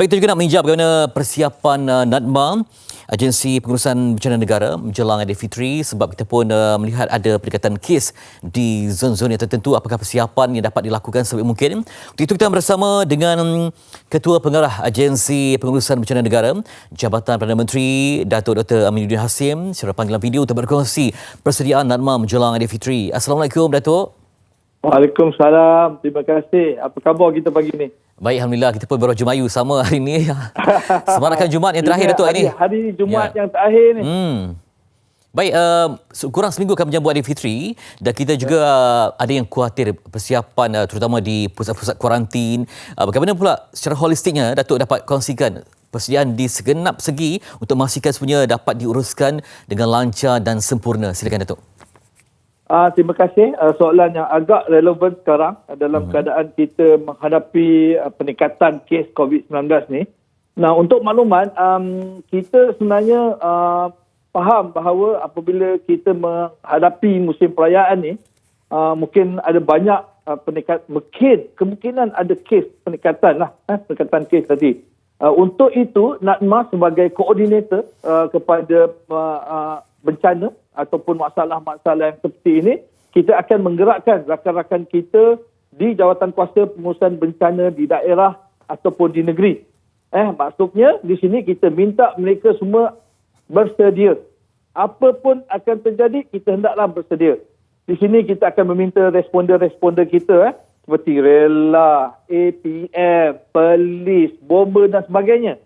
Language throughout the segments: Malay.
Kita juga nak meninjau bagaimana persiapan NADMA, Agensi Pengurusan Bencana Negara menjelang Aidilfitri, sebab kita pun melihat ada peningkatan kes di zon-zon yang tertentu. Apakah persiapan yang dapat dilakukan sebaik mungkin? Untuk itu kita bersama dengan Ketua Pengarah Agensi Pengurusan Bencana Negara, Jabatan Perdana Menteri, Datuk Dr. Aminuddin Hashim, secara panggilan video untuk berkongsi persediaan NADMA menjelang Aidilfitri. Assalamualaikum, Datuk. Waalaikumsalam. Terima kasih. Apa khabar kita pagi ni? Baik, Alhamdulillah. Kita pun baru Jumayu sama hari ini. Semarakkan Jumaat yang terakhir, Datuk, ini. Hari Jumaat yang terakhir ni. Baik, kurang seminggu akan menyambut Aidilfitri dan kita juga ada yang khawatir persiapan terutama di pusat-pusat kuarantin. Bagaimana pula secara holistiknya Datuk dapat kongsikan persediaan di segenap segi untuk memastikan semuanya dapat diuruskan dengan lancar dan sempurna. Silakan, Datuk. Terima kasih. Soalan yang agak relevan sekarang dalam keadaan kita menghadapi peningkatan kes COVID-19 ni. Nah, untuk makluman, kita sebenarnya faham bahawa apabila kita menghadapi musim perayaan ni, mungkin ada banyak kemungkinan ada kes peningkatan kes tadi. Untuk itu, NADMA sebagai koordinator kepada bencana ataupun masalah-masalah yang seperti ini, kita akan menggerakkan rakan-rakan kita di Jawatankuasa Pengurusan Bencana di daerah ataupun di negeri. Maksudnya di sini kita minta mereka semua bersedia. Apa pun akan terjadi, kita hendaklah bersedia. Di sini kita akan meminta responden-responden kita seperti rela, APM, polis, bomber dan sebagainya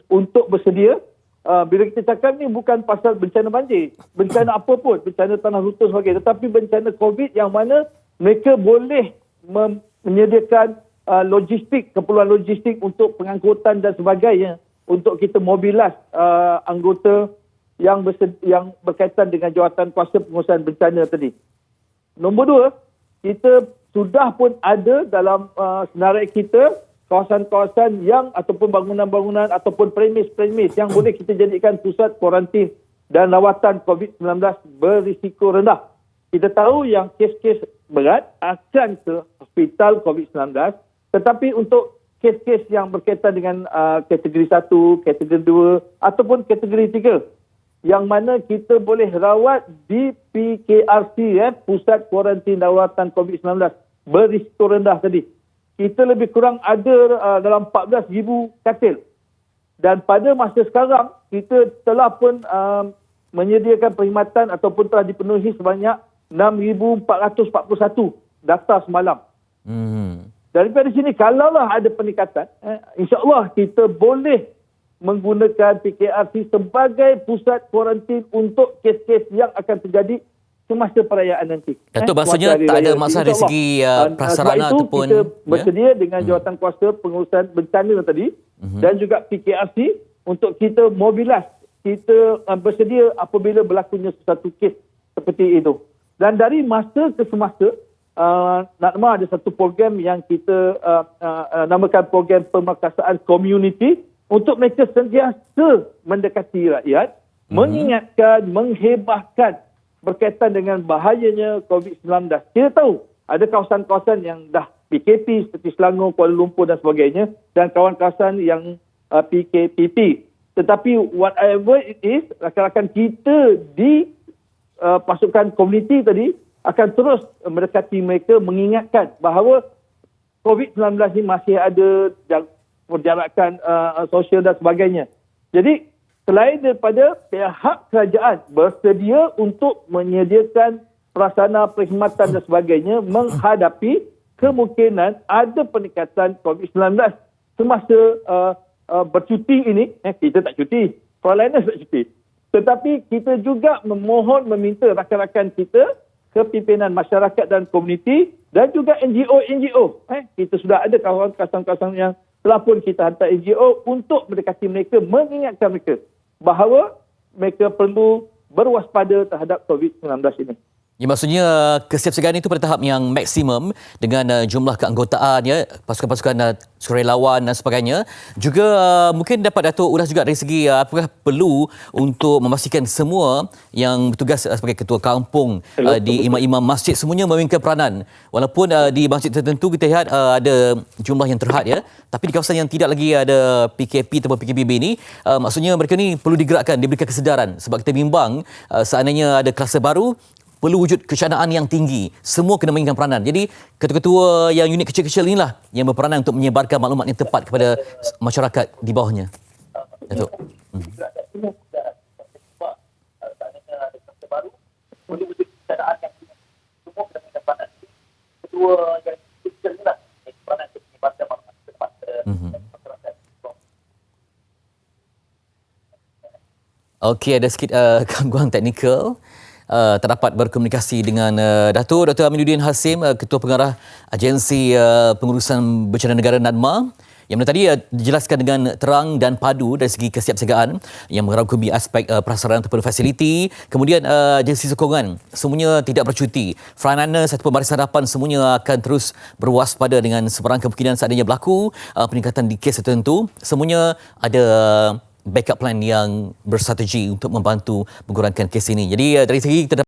untuk bersedia. Bila kita cakap ni bukan pasal bencana banjir, bencana apa pun, bencana tanah runtuh sebagainya, tetapi bencana COVID yang mana mereka boleh menyediakan logistik, keperluan logistik untuk pengangkutan dan sebagainya untuk kita mobilas anggota yang berkaitan dengan Jawatankuasa Pengurusan Bencana tadi. Nombor dua, kita sudah pun ada dalam senarai kita kawasan-kawasan yang ataupun bangunan-bangunan ataupun premis-premis yang boleh kita jadikan pusat kuarantin dan rawatan COVID-19 berisiko rendah. Kita tahu yang kes-kes berat akan ke hospital COVID-19, tetapi untuk kes-kes yang berkaitan dengan kategori 1, kategori 2 ataupun kategori 3 yang mana kita boleh rawat di PKRC, Pusat Kuarantin Rawatan COVID-19 berisiko rendah tadi. Kita lebih kurang ada dalam 14,000 katil. Dan pada masa sekarang, kita telah pun menyediakan perkhidmatan ataupun telah dipenuhi sebanyak 6,441 daftar semalam. Daripada sini, kalaulah ada peningkatan, insyaAllah kita boleh menggunakan PKRC sebagai pusat kuarantin untuk kes-kes yang akan terjadi semasa perayaan nanti. Datuk, maksudnya tak ada masalah dari segi prasarana ataupun... kita bersedia dengan Jawatankuasa Pengurusan Bencana tadi dan juga PKRC untuk kita mobilas. Kita bersedia apabila berlakunya sesuatu kes seperti itu. Dan dari masa ke semasa, NADMA ada satu program yang kita namakan program pemerkasaan komuniti untuk mereka sentiasa mendekati rakyat, mengingatkan, menghebahkan berkaitan dengan bahayanya COVID-19. Kita tahu ada kawasan-kawasan yang dah PKP seperti Selangor, Kuala Lumpur dan sebagainya, dan kawasan yang PKPP. Tetapi whatever it is, rakan-rakan kita di pasukan komuniti tadi akan terus mendekati mereka, mengingatkan bahawa COVID-19 ini masih ada perjarakan sosial dan sebagainya. Jadi selain daripada pihak kerajaan bersedia untuk menyediakan prasarana perkhidmatan dan sebagainya menghadapi kemungkinan ada peningkatan COVID-19 semasa bercuti ini, kita tak cuti, Frontliners tak cuti. Tetapi kita juga memohon meminta rakan-rakan kita, kepimpinan masyarakat dan komuniti dan juga NGO. Kita sudah ada kawasan-kawasan yang telah pun kita hantar NGO untuk mendekati mereka, mengingatkan mereka bahawa mereka perlu berwaspada terhadap COVID-19 ini. Ya, maksudnya kesiapsiagaan itu pada tahap yang maksimum dengan jumlah keanggotaan ya, pasukan-pasukan sukarelawan dan sebagainya. Juga mungkin dapat Datuk ulas juga dari segi apakah perlu untuk memastikan semua yang bertugas sebagai ketua kampung di imam-imam masjid semuanya memainkan peranan. Walaupun di masjid tertentu kita lihat ada jumlah yang terhad ya, tapi di kawasan yang tidak lagi ada PKP atau PKPB ni maksudnya mereka ni perlu digerakkan, diberikan kesedaran sebab kita bimbang seandainya ada kluster baru perlu wujud kecanaan yang tinggi. Semua kena mainkan peranan. Jadi, ketua-ketua yang unit kecil-kecil inilah yang berperanan untuk menyebarkan maklumat yang tepat kepada masyarakat di bawahnya. Datuk. Okey, ada sikit gangguan teknikal. Terdapat berkomunikasi dengan Datuk Dr. Aminuddin Hasim, Ketua Pengarah Agensi Pengurusan Bencana Negara NADMA, yang mana tadi dijelaskan dengan terang dan padu dari segi kesiapsiagaan yang merangkumi aspek prasarana ataupun fasiliti, kemudian agensi sokongan semuanya tidak bercuti. Frontliners ataupun barisan hadapan semuanya akan terus berwaspada dengan sebarang kemungkinan seandainya berlaku peningkatan di kes tertentu. Semuanya ada backup plan yang bersrategi untuk membantu mengurangkan kes ini. Jadi dari segi kita